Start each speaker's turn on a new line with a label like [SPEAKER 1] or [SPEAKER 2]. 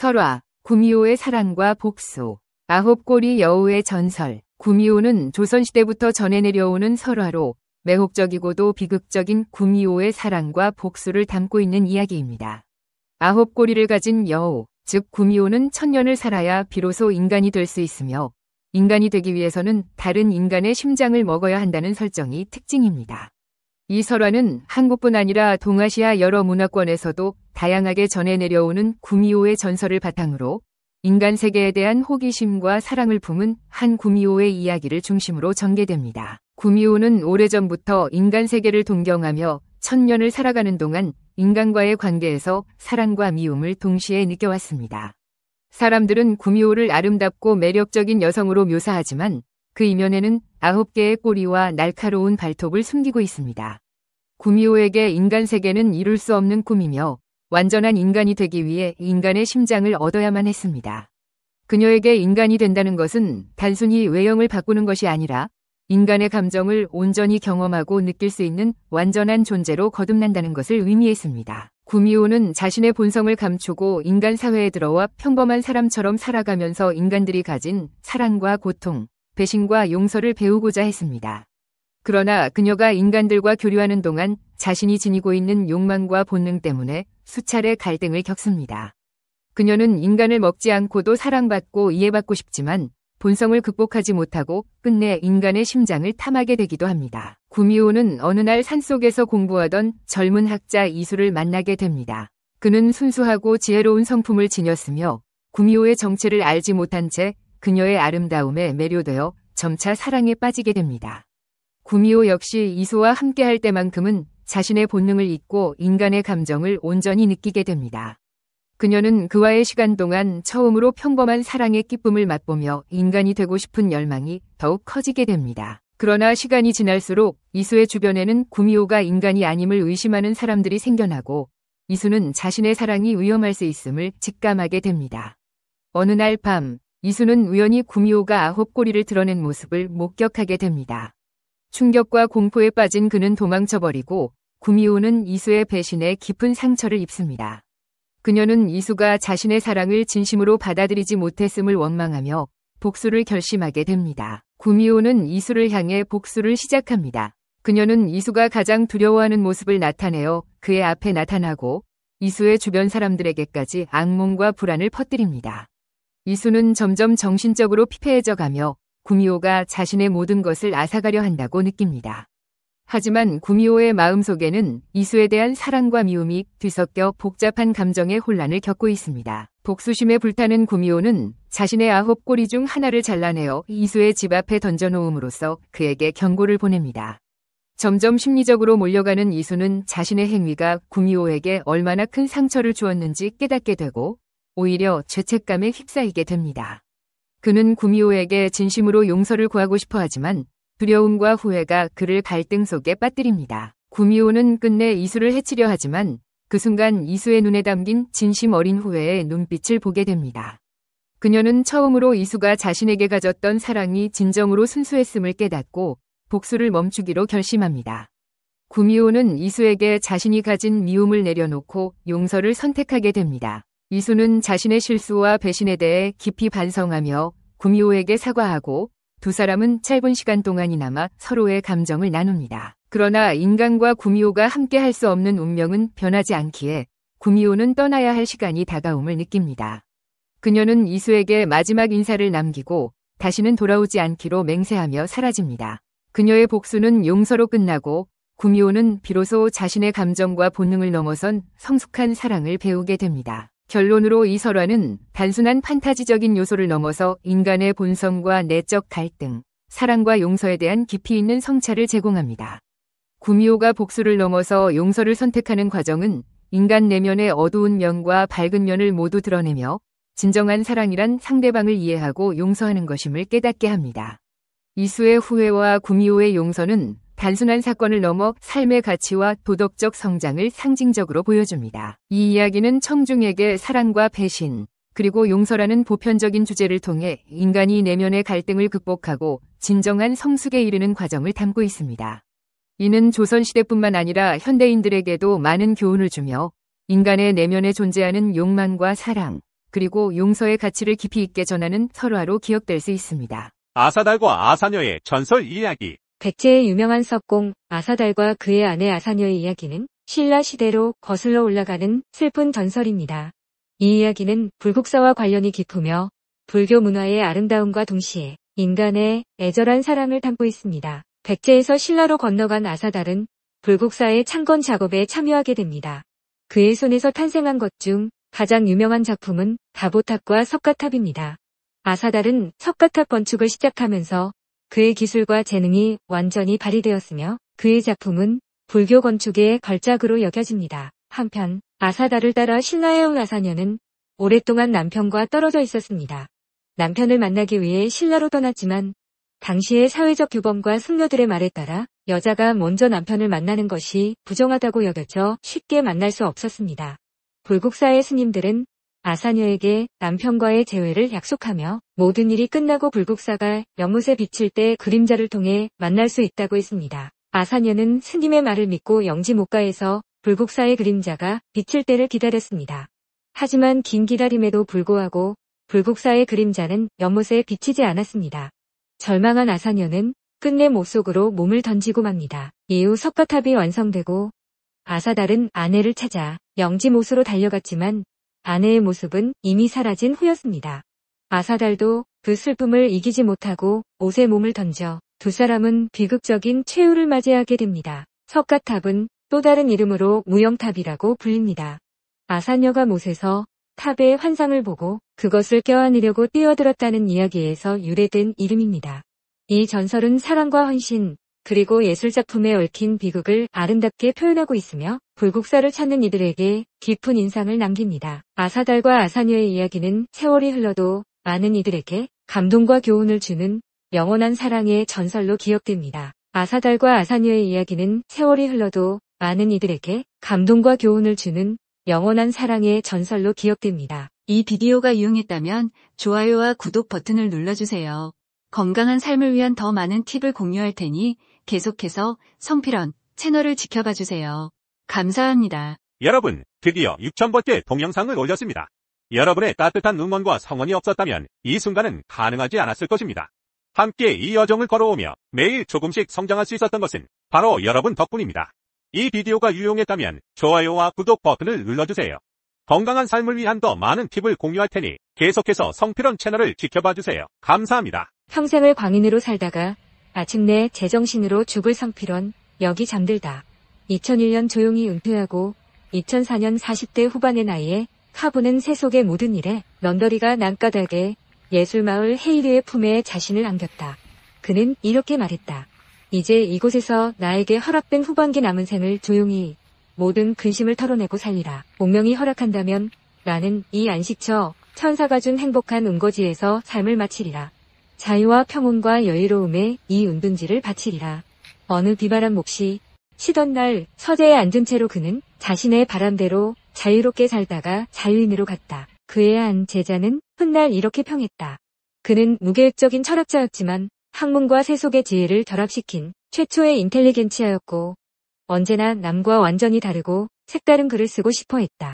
[SPEAKER 1] 설화, 구미호의 사랑과 복수. 아홉꼬리 여우의 전설. 구미호는 조선시대부터 전해 내려오는 설화로 매혹적이고도 비극적인 구미호의 사랑과 복수를 담고 있는 이야기입니다. 아홉꼬리를 가진 여우, 즉 구미호는 1000년을 살아야 비로소 인간이 될 수 있으며 인간이 되기 위해서는 다른 인간의 심장을 먹어야 한다는 설정이 특징입니다. 이 설화는 한국뿐 아니라 동아시아 여러 문화권에서도 다양하게 전해 내려오는 구미호의 전설을 바탕으로 인간 세계에 대한 호기심과 사랑을 품은 한 구미호의 이야기를 중심으로 전개됩니다. 구미호는 오래전부터 인간 세계를 동경하며 1000년을 살아가는 동안 인간과의 관계에서 사랑과 미움을 동시에 느껴왔습니다. 사람들은 구미호를 아름답고 매력적인 여성으로 묘사하지만 그 이면에는 9개의 꼬리와 날카로운 발톱을 숨기고 있습니다. 구미호에게 인간 세계는 이룰 수 없는 꿈이며 완전한 인간이 되기 위해 인간의 심장을 얻어야만 했습니다. 그녀에게 인간이 된다는 것은 단순히 외형을 바꾸는 것이 아니라 인간의 감정을 온전히 경험하고 느낄 수 있는 완전한 존재로 거듭난다는 것을 의미했습니다. 구미호는 자신의 본성을 감추고 인간 사회에 들어와 평범한 사람처럼 살아가면서 인간들이 가진 사랑과 고통, 배신과 용서를 배우고자 했습니다. 그러나 그녀가 인간들과 교류하는 동안 자신이 지니고 있는 욕망과 본능 때문에 수차례 갈등을 겪습니다. 그녀는 인간을 먹지 않고도 사랑받고 이해받고 싶지만 본성을 극복하지 못하고 끝내 인간의 심장을 탐하게 되기도 합니다. 구미호는 어느 날 산속에서 공부하던 젊은 학자 이수를 만나게 됩니다. 그는 순수하고 지혜로운 성품을 지녔으며 구미호의 정체를 알지 못한 채 그녀의 아름다움에 매료되어 점차 사랑에 빠지게 됩니다. 구미호 역시 이수와 함께할 때만큼은 자신의 본능을 잊고 인간의 감정을 온전히 느끼게 됩니다. 그녀는 그와의 시간 동안 처음으로 평범한 사랑의 기쁨을 맛보며 인간이 되고 싶은 열망이 더욱 커지게 됩니다. 그러나 시간이 지날수록 이수의 주변에는 구미호가 인간이 아님을 의심하는 사람들이 생겨나고 이수는 자신의 사랑이 위험할 수 있음을 직감하게 됩니다. 어느 날 밤, 이수는 우연히 구미호가 9꼬리를 드러낸 모습을 목격하게 됩니다. 충격과 공포에 빠진 그는 도망쳐버리고 구미호는 이수의 배신에 깊은 상처를 입습니다. 그녀는 이수가 자신의 사랑을 진심으로 받아들이지 못했음을 원망하며 복수를 결심하게 됩니다. 구미호는 이수를 향해 복수를 시작합니다. 그녀는 이수가 가장 두려워하는 모습을 나타내어 그의 앞에 나타나고 이수의 주변 사람들에게까지 악몽과 불안을 퍼뜨립니다. 이수는 점점 정신적으로 피폐해져 가며 구미호가 자신의 모든 것을 앗아가려 한다고 느낍니다. 하지만 구미호의 마음속에는 이수에 대한 사랑과 미움이 뒤섞여 복잡한 감정의 혼란을 겪고 있습니다. 복수심에 불타는 구미호는 자신의 9꼬리 중 하나를 잘라내어 이수의 집 앞에 던져놓음으로써 그에게 경고를 보냅니다. 점점 심리적으로 몰려가는 이수는 자신의 행위가 구미호에게 얼마나 큰 상처를 주었는지 깨닫게 되고 오히려 죄책감에 휩싸이게 됩니다. 그는 구미호에게 진심으로 용서를 구하고 싶어 하지만 두려움과 후회가 그를 갈등 속에 빠뜨립니다. 구미호는 끝내 이수를 해치려 하지만 그 순간 이수의 눈에 담긴 진심 어린 후회의 눈빛을 보게 됩니다. 그녀는 처음으로 이수가 자신에게 가졌던 사랑이 진정으로 순수했음을 깨닫고 복수를 멈추기로 결심합니다. 구미호는 이수에게 자신이 가진 미움을 내려놓고 용서를 선택하게 됩니다. 이수는 자신의 실수와 배신에 대해 깊이 반성하며 구미호에게 사과하고 두 사람은 짧은 시간 동안이나마 서로의 감정을 나눕니다. 그러나 인간과 구미호가 함께 할 수 없는 운명은 변하지 않기에 구미호는 떠나야 할 시간이 다가옴을 느낍니다. 그녀는 이수에게 마지막 인사를 남기고 다시는 돌아오지 않기로 맹세하며 사라집니다. 그녀의 복수는 용서로 끝나고 구미호는 비로소 자신의 감정과 본능을 넘어선 성숙한 사랑을 배우게 됩니다. 결론으로 이 설화는 단순한 판타지적인 요소를 넘어서 인간의 본성과 내적 갈등, 사랑과 용서에 대한 깊이 있는 성찰을 제공합니다. 구미호가 복수를 넘어서 용서를 선택하는 과정은 인간 내면의 어두운 면과 밝은 면을 모두 드러내며 진정한 사랑이란 상대방을 이해하고 용서하는 것임을 깨닫게 합니다. 이수의 후회와 구미호의 용서는 단순한 사건을 넘어 삶의 가치와 도덕적 성장을 상징적으로 보여줍니다. 이 이야기는 청중에게 사랑과 배신, 그리고 용서라는 보편적인 주제를 통해 인간이 내면의 갈등을 극복하고 진정한 성숙에 이르는 과정을 담고 있습니다. 이는 조선시대뿐만 아니라 현대인들에게도 많은 교훈을 주며 인간의 내면에 존재하는 욕망과 사랑, 그리고 용서의 가치를 깊이 있게 전하는 설화로 기억될 수 있습니다.
[SPEAKER 2] 아사달과 아사녀의 전설 이야기.
[SPEAKER 3] 백제의 유명한 석공 아사달과 그의 아내 아사녀의 이야기는 신라 시대로 거슬러 올라가는 슬픈 전설입니다. 이 이야기는 불국사와 관련이 깊으며 불교 문화의 아름다움과 동시에 인간의 애절한 사랑을 담고 있습니다. 백제에서 신라로 건너간 아사달은 불국사의 창건 작업에 참여하게 됩니다. 그의 손에서 탄생한 것 중 가장 유명한 작품은 다보탑과 석가탑입니다. 아사달은 석가탑 건축을 시작하면서 그의 기술과 재능이 완전히 발휘되었으며 그의 작품은 불교 건축의 걸작으로 여겨집니다. 한편 아사달을 따라 신라에 온 아사녀는 오랫동안 남편과 떨어져 있었습니다. 남편을 만나기 위해 신라로 떠났지만 당시의 사회적 규범과 승려들의 말에 따라 여자가 먼저 남편을 만나는 것이 부정하다고 여겨져 쉽게 만날 수 없었습니다. 불국사의 스님들은 아사녀에게 남편과의 재회를 약속하며 모든 일이 끝나고 불국사가 연못에 비칠 때 그림자를 통해 만날 수 있다고 했습니다. 아사녀는 스님의 말을 믿고 영지목가에서 불국사의 그림자가 비칠 때를 기다렸습니다. 하지만 긴 기다림에도 불구하고 불국사의 그림자는 연못에 비치지 않았습니다. 절망한 아사녀는 끝내 못속으로 몸을 던지고 맙니다. 이후 석가탑이 완성되고 아사달은 아내를 찾아 영지못으로 달려갔지만 아내의 모습은 이미 사라진 후였습니다. 아사달도 그 슬픔을 이기지 못하고 옷에 몸을 던져 두 사람은 비극적인 최후를 맞이하게 됩니다. 석가탑은 또 다른 이름으로 무영탑이라고 불립니다. 아사녀가 못에서 탑의 환상을 보고 그것을 껴안으려고 뛰어들었다는 이야기에서 유래된 이름입니다. 이 전설은 사랑과 헌신, 그리고 예술작품에 얽힌 비극을 아름답게 표현하고 있으며 불국사를 찾는 이들에게 깊은 인상을 남깁니다. 아사달과 아사녀의 이야기는 세월이 흘러도 많은 이들에게 감동과 교훈을 주는 영원한 사랑의 전설로 기억됩니다. 아사달과 아사녀의 이야기는 세월이 흘러도 많은 이들에게 감동과 교훈을 주는 영원한 사랑의 전설로 기억됩니다.
[SPEAKER 4] 이 비디오가 유용했다면 좋아요와 구독 버튼을 눌러주세요. 건강한 삶을 위한 더 많은 팁을 공유할 테니 계속해서 성필원 채널을 지켜봐 주세요. 감사합니다.
[SPEAKER 2] 여러분, 드디어 6,000번째 동영상을 올렸습니다. 여러분의 따뜻한 응원과 성원이 없었다면 이 순간은 가능하지 않았을 것입니다. 함께 이 여정을 걸어오며 매일 조금씩 성장할 수 있었던 것은 바로 여러분 덕분입니다. 이 비디오가 유용했다면 좋아요와 구독 버튼을 눌러주세요. 건강한 삶을 위한 더 많은 팁을 공유할 테니 계속해서 성필원 채널을 지켜봐 주세요. 감사합니다.
[SPEAKER 3] 평생을 광인으로 살다가 마침내 제정신으로 죽을 성필원, 여기 잠들다. 2001년 조용히 은퇴하고 2004년 40대 후반의 나이에 카보는 세속의 모든 일에 런더리가 난까닭에 예술마을 헤이리의 품에 자신을 안겼다. 그는 이렇게 말했다. 이제 이곳에서 나에게 허락된 후반기 남은 생을 조용히 모든 근심을 털어내고 살리라. 운명이 허락한다면 나는 이 안식처 천사가 준 행복한 은거지에서 삶을 마치리라. 자유와 평온과 여유로움에 이 은둔지를 바치리라. 어느 비바람 몫이 쉬던 날 서재에 앉은 채로 그는 자신의 바람대로 자유롭게 살다가 자유인으로 갔다. 그의 한 제자는 훗날 이렇게 평했다. 그는 무계획적인 철학자였지만 학문과 세속의 지혜를 결합시킨 최초의 인텔리겐치아였고 언제나 남과 완전히 다르고 색다른 글을 쓰고 싶어 했다.